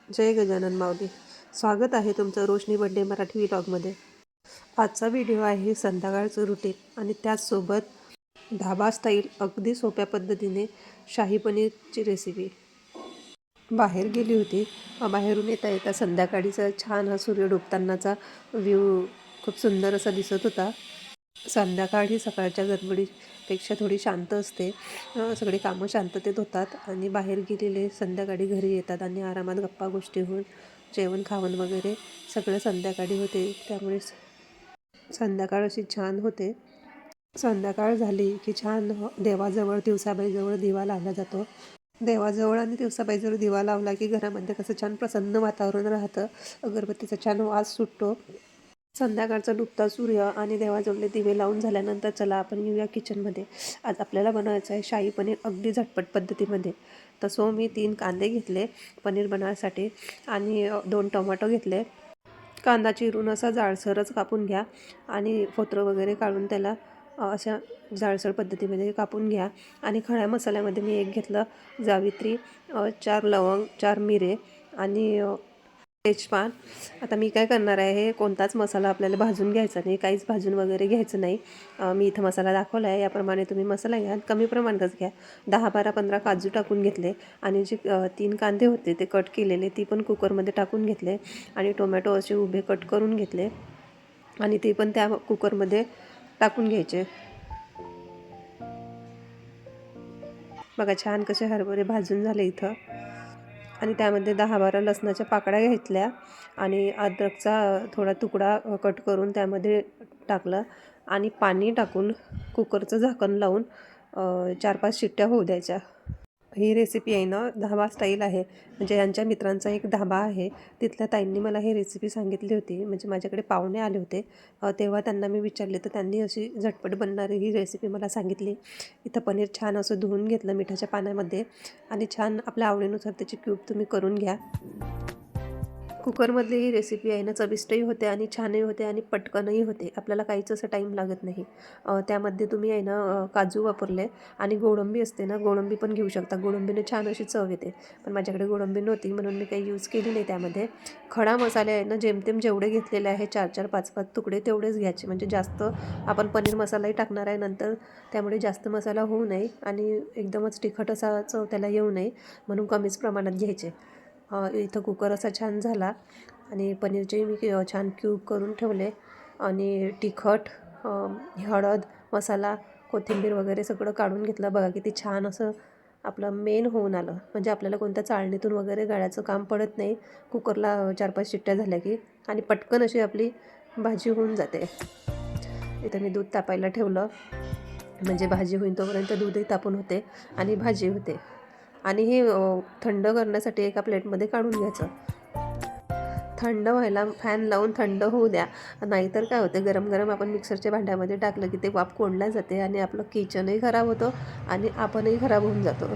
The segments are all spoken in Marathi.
जय गजानन माऊली. स्वागत आहे तुमचं रोशनी बड्डे मराठी व्लॉगमध्ये. आजचा व्हिडिओ आहे संध्याकाळचं रुटीन आणि त्याचसोबत ढाबा स्टाईल अगदी सोप्या पद्धतीने शाही पनीरची रेसिपी. बाहेर गेली होती. बाहेरून येता येता संध्याकाळीचा छान हा सूर्य डुबतानाचा व्ह्यू खूप सुंदर असा दिसत होता. संध्याकाळी सकाळच्या गडबडीपेक्षा थोडी शांत असते. सगळे कामं शांततेत होतात आणि बाहेर गेलेले संध्याकाळी घरी येतात आणि आरामात गप्पा गोष्टी होऊन जेवण खावण वगैरे सगळं संध्याकाळी होते. त्यामुळे संध्याकाळ अशी छान होते. संध्याकाळ झाली की छान देवाजवळ दिवसाबाईजवळ दिवा लावला जातो. देवाजवळ आणि दिवसाबाईजवळ दिवा लावला की घरामध्ये कसं छान प्रसन्न वातावरण राहतं. अगरबत्तीचा छान वास सुटतो. संध्याकाळचा डुबता सूर्य आणि देवाजवळले दिवे लावून झाल्यानंतर चला आपण येऊया किचनमध्ये. आज आपल्याला बनवायचं आहे शाही पनीर अगदी झटपट पद्धतीमध्ये. तसं मी 3 कांदे घेतले पनीर बनवायसाठी आणि 2 टोमॅटो घेतले. कांदा चिरून असा जाडसरच कापून घ्या आणि फोतरं वगैरे काढून त्याला अशा जाडसर पद्धतीमध्ये कापून घ्या. आणि खड्या मसाल्यामध्ये मी एक घेतलं जावित्री, 4 लवंग, 4 मिरे आणि तेजपान. आता मी काय करणार आहे, कोणताच मसाला आपल्याला भाजून घ्यायचा नाही, काहीच भाजून वगैरे घ्यायचं नाही. मी इथं मसाला दाखवला आहे याप्रमाणे तुम्ही मसाला घ्या, कमी प्रमाणातच घ्या. 10, 12, 15 काजू टाकून घेतले आणि जे 3 कांदे होते ते कट केलेले ती पण कुकरमध्ये टाकून घेतले आणि टोमॅटो असे उभे कट करून घेतले आणि ते पण त्या कुकरमध्ये टाकून घ्यायचे. बघा छान कसे हरभरे भाजून झाले इथं. आणि त्यामध्ये 10-12 लसणाच्या पाकळ्या घेतल्या आणि अद्रकचा थोडा तुकडा कट करून त्यामध्ये टाकलं आणि पाणी टाकून कुकरचं झाकण लावून 4-5 शिट्ट्या होऊ द्यायच्या. ही रेसिपी आहे ना ढाबा स्टाईल आहे. म्हणजे यांच्या मित्रांचा एक ढाबा आहे, तिथल्या ताईंनी मला ही रेसिपी सांगितली होती. म्हणजे माझ्याकडे पाहुणे आले होते, तेव्हा त्यांना मी विचारले तर त्यांनी अशी झटपट बनणारी ही रेसिपी मला सांगितली. इथं पनीर छान असं धुवून घेतलं मिठाच्या पाण्यामध्ये आणि छान आपल्या आवडीनुसार त्याची क्यूब तुम्ही करून घ्या. कुकरमधली ही रेसिपी आहे ना चविष्टही होते आणि छानही होते आणि पटकनही होते. आपल्याला काहीच असं टाईम लागत नाही. त्यामध्ये तुम्ही आहे ना काजू वापरले आणि गोडंबी असते ना, गोडंबी पण घेऊ शकता. गोडंबीने छान अशी चव येते, पण माझ्याकडे गोडंबी नव्हती म्हणून मी काही यूज केली नाही त्यामध्ये. खडा मसाले आहे ना जेमतेम जेवढे घेतलेले आहे 4-4, 5-5 तुकडे तेवढेच घ्यायचे. म्हणजे जास्त आपण पनीर मसालाही टाकणार आहे नंतर, त्यामुळे जास्त मसाला होऊ नये आणि एकदमच तिखट असा चव त्याला येऊ नये म्हणून कमीच प्रमाणात घ्यायचे. इथं कुकर असा छान झाला आणि पनीरचे मी छान क्यूब करून ठेवले आणि तिखट, हळद, मसाला, कोथिंबीर वगैरे सगळं काढून घेतलं. बघा किती छान असं आपलं मेन होऊन आलं. म्हणजे आपल्याला कोणत्या चाळणीतून वगैरे गाळायचं काम पडत नाही कुकरला 4-5 शिट्ट्या झाल्या की, आणि पटकन अशी आपली भाजी होऊन जाते. इथं मी दूध तापायला ठेवलं, म्हणजे भाजी होईन तोपर्यंत दूधही तापून होते आणि भाजी होते. आणि हे थंड करण्यासाठी एका प्लेटमध्ये काढून घ्यायचं. थंड व्हायला फॅन लावून थंड होऊ द्या, नाहीतर काय होते गरम गरम आपण मिक्सरच्या भांड्यामध्ये टाकलं की ते वाफ कोंडल्या जाते आणि आपलं किचनही खराब होतं आणि आपणही खराब होऊन जातो.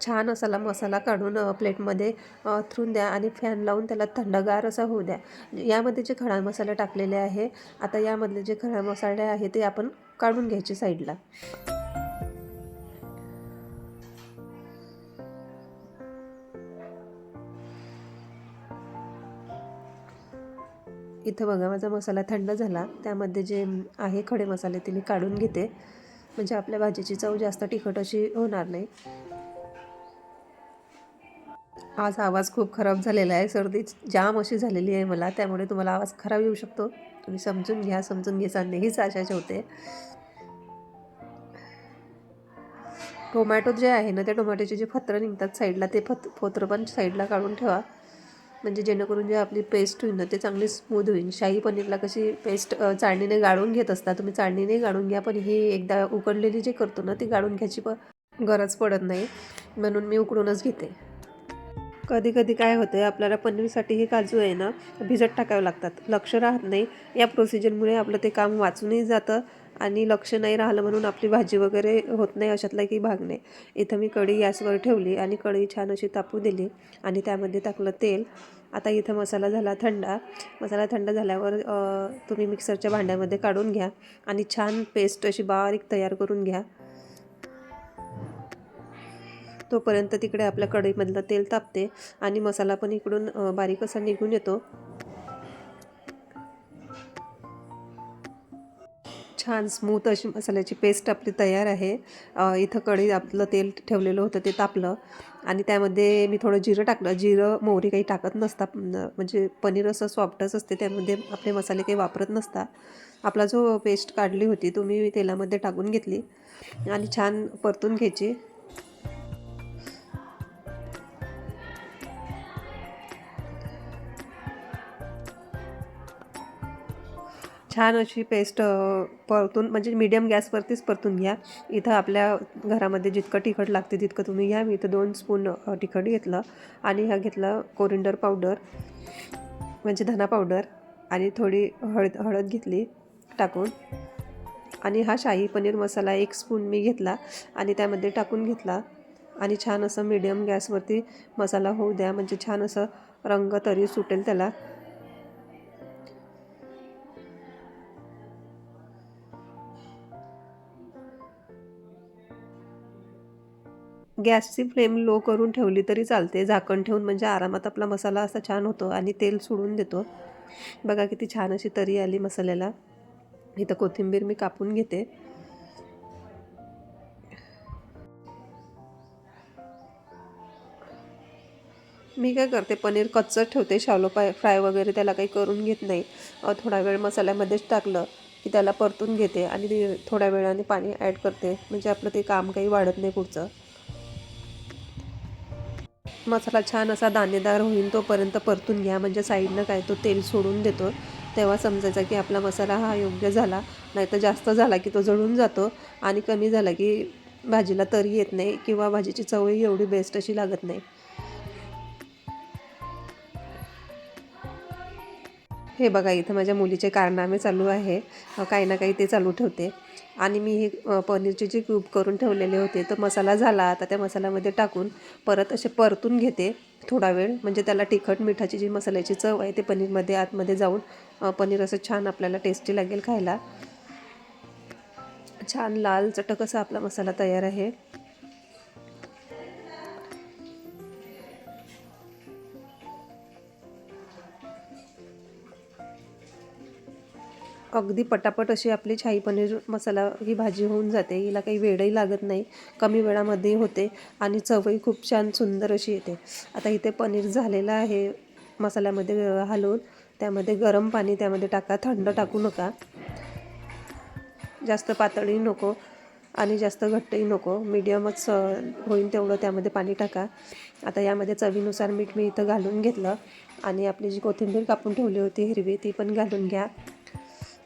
छान असा मसाला काढून प्लेटमध्ये थरून द्या आणि फॅन लावून त्याला थंडगार असा होऊ द्या. यामध्ये जे खडा मसाला टाकलेले आहे, आता यामधले जे खडा मसाले आहे ते आपण काढून घ्यायचे साईडला. इथं बघा माझा मसाला थंड झाला. त्यामध्ये जे आहे खडे मसाले ते मी काढून घेते, म्हणजे आपल्या भाजीची चव जास्त तिखट अशी होणार नाही. आज आवाज खूप खराब झालेला आहे, सर्दी जाम अशी झालेली आहे मला, त्यामुळे तुम्हाला आवाज खराब येऊ शकतो. तुम्ही समजून घ्या, समजून घ्यायचा हीच आशा ठेवते. टोमॅटो जे आहे ना त्या टोमॅटोचे जे फत्रं निघतात साईडला, ते फोतरं पण साईडला काढून ठेवा, म्हणजे जेणेकरून जे आपली पेस्ट होईल ना ते चांगली स्मूथ होईल. शाही पनीरला कशी पेस्ट चाळणीने गाळून घेत असता, तुम्ही चाळणीने गाळून घ्या, पण ही एकदा उकडलेली जी करतो ना ती गाळून घ्यायची पण गरज पडत नाही, म्हणून मी उकडूनच घेते. कधी कधी काय होतं आपल्याला पनीरसाठी हे काजू आहे ना भिजत टाकावे लागतात, लक्ष राहत नाही. या प्रोसिजरमुळे आपलं ते काम वाचूनही जातं आणि लक्ष नाही राहिलं म्हणून आपली भाजी वगैरे होत नाही, अशातला की भाग नाही. इथं मी कढई गॅसवर ठेवली आणि कढई छान अशी तापू दिली आणि त्यामध्ये टाकलं तेल. आता इथं मसाला झाला थंड. मसाला थंड झाल्यावर तुम्ही मिक्सरच्या भांड्यामध्ये काढून घ्या आणि छान पेस्ट अशी बारीक तयार करून घ्या. तोपर्यंत तिकडे आपल्या कढईमधलं तेल तापते आणि मसाला पण इकडून बारीक असा निघून येतो. छान स्मूथ अशी मसाल्याची पेस्ट आपली तयार आहे. इथं कढईत आपलं तेल ठेवलेलं होतं ते तापलं आणि त्यामध्ये मी थोडं जिरं टाकलं. जिरं मोहरी काही टाकत नसता, म्हणजे पनीर असं सॉफ्टच असते, त्यामध्ये आपले मसाले काही वापरत नसता. आपला जो पेस्ट काढली होती तो मी तेलामध्ये टाकून घेतली आणि छान परतून घ्यायची. छान अशी पेस्ट परतून, म्हणजे मीडियम गॅसवरतीच परतून घ्या. इथं आपल्या घरामध्ये जितकं तिखट लागते तितकं तुम्ही घ्या. मी इथं 2 स्पून तिखट घेतलं आणि हा घेतला कोरिंडर पावडर, म्हणजे धना पावडर, आणि थोडी हळद घेतली टाकून. आणि हा शाही पनीर मसाला 1 स्पून मी घेतला आणि त्यामध्ये टाकून घेतला आणि छान असं मीडियम गॅसवरती मसाला होऊ द्या, म्हणजे छान असं रंग तरी सुटेल त्याला. गॅसची फ्लेम लो करून ठेवली तरी चालते, झाकण ठेवून, म्हणजे आरामात आपला मसाला असा छान होतो आणि तेल सोडून देतो. बघा किती छान अशी तरी आली मसाल्याला. इथं कोथिंबीर मी कापून घेते. मी काय करते, पनीर कच्चंच ठेवते, शॅलो फ्राय वगैरे त्याला काही करून घेत नाही. थोडा वेळ मसाल्यामध्येच टाकलं की त्याला परतून घेते आणि थोड्या वेळाने पाणी ॲड करते, म्हणजे आपलं ते काम काही वाढत नाही पुढचं. मसाला छान असा दाणेदार होईल तोपर्यंत परतून घ्या, म्हणजे साईडनं काय तो तेल सोडून देतो, तेव्हा समजायचा की आपला मसाला हा योग्य झाला. नाहीतर जास्त झाला की तो जळून जातो आणि कमी झाला की भाजीला तरी येत नाही किंवा भाजीची चवही एवढी बेस्ट अशी लागत नाही. हे बघा, इथं माझ्या मुलीचे कारनामे चालू आहे. काही ना काही ते चालू ठेवते आणि मी हे पनीरचे जे क्यूब करून ठेवलेले होते, तो मसाला झाला. आता त्या मसाल्यामध्ये टाकून परत असे परतून घेते थोडा वेळ, म्हणजे त्याला तिखट मिठाची जी मसाल्याची चव आहे ते पनीरमध्ये आतमध्ये जाऊन पनीर असं छान आपल्याला टेस्टी लागेल खायला. छान लाल चटक असा आपला मसाला तयार आहे. अगदी पटापट अशी आपली शाही पनीर मसाला ही भाजी होऊन जाते. हिला काही वेळही लागत नाही, कमी वेळामध्ये होते आणि चवही खूप छान सुंदर अशी येते. आता इथे पनीर झालेलं आहे मसाल्यामध्ये हलवून. त्यामध्ये गरम पाणी त्यामध्ये टाका, थंड टाकू नका. जास्त पातळही नको आणि जास्त घट्टही नको, मीडियमच होईल तेवढं त्यामध्ये पाणी टाका. आता यामध्ये चवीनुसार मीठ मी इथं घालून घेतलं आणि आपली जी कोथिंबीर कापून ठेवली होती हिरवी ती पण घालून घ्या.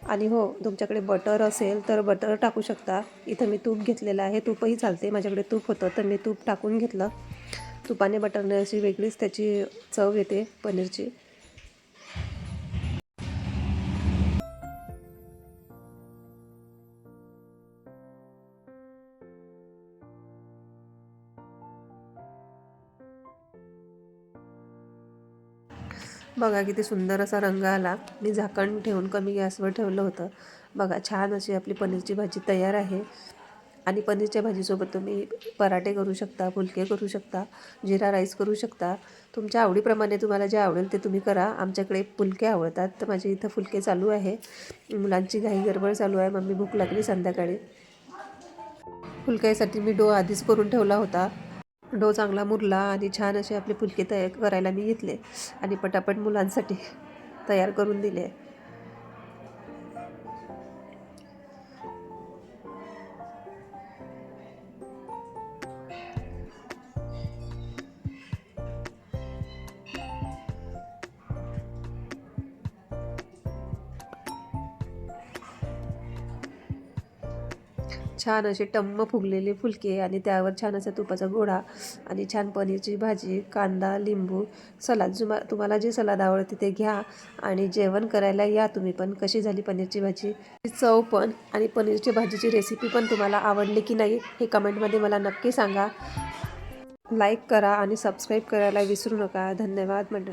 आणि हो, तुमच्याकडे बटर असेल तर बटर टाकू शकता. इथं मी तूप घेतलेलं आहे, तूपही चालते. माझ्याकडे तूप होतं तर मी तूप टाकून घेतलं. तुपाने बटरने अशी वेगळीच त्याची चव येते पनीरची. बघा किती सुंदर असा रंग आला. मी झाकण ठेवून कमी गॅसवर ठेवलं होतं. बघा छान अशी आपली पनीरची भाजी तयार आहे. आणि पनीरच्या भाजीसोबत तुम्ही पराठे करू शकता, फुलके करू शकता, जिरा राईस करू शकता. तुमच्या आवडीप्रमाणे तुम्हाला जे आवडेल ते तुम्ही करा. आमच्याकडे फुलके आवडतात तर माझे इथं फुलके चालू आहे. मुलांची घाई गडबड चालू आहे, मम्मी भूक लागली संध्याकाळी. फुलक्यासाठी मी डो आधीच करून ठेवला होता. डो चांगला मुरला आणि छान असे आपले फुलके तयार करायला मी घेतले आणि पटापट मुलांसाठी तयार करून दिले. छान असे टम्म फुगलेले फुलके आणि त्यावर छान असा तुपाचा गोळा आणि छान पनीरची भाजी, कांदा, लिंबू, सलाद. तुम्हाला जे सलाद आवडते ते घ्या आणि जेवण करायला या तुम्ही पण. कशी झाली पनीरची भाजी, चव पण आणि पनीरची भाजीची रेसिपी पण तुम्हाला आवडली की नाही हे कमेंटमध्ये मला नक्की सांगा. लाईक करा आणि सबस्क्राईब करायला विसरू नका. धन्यवाद मंडळी.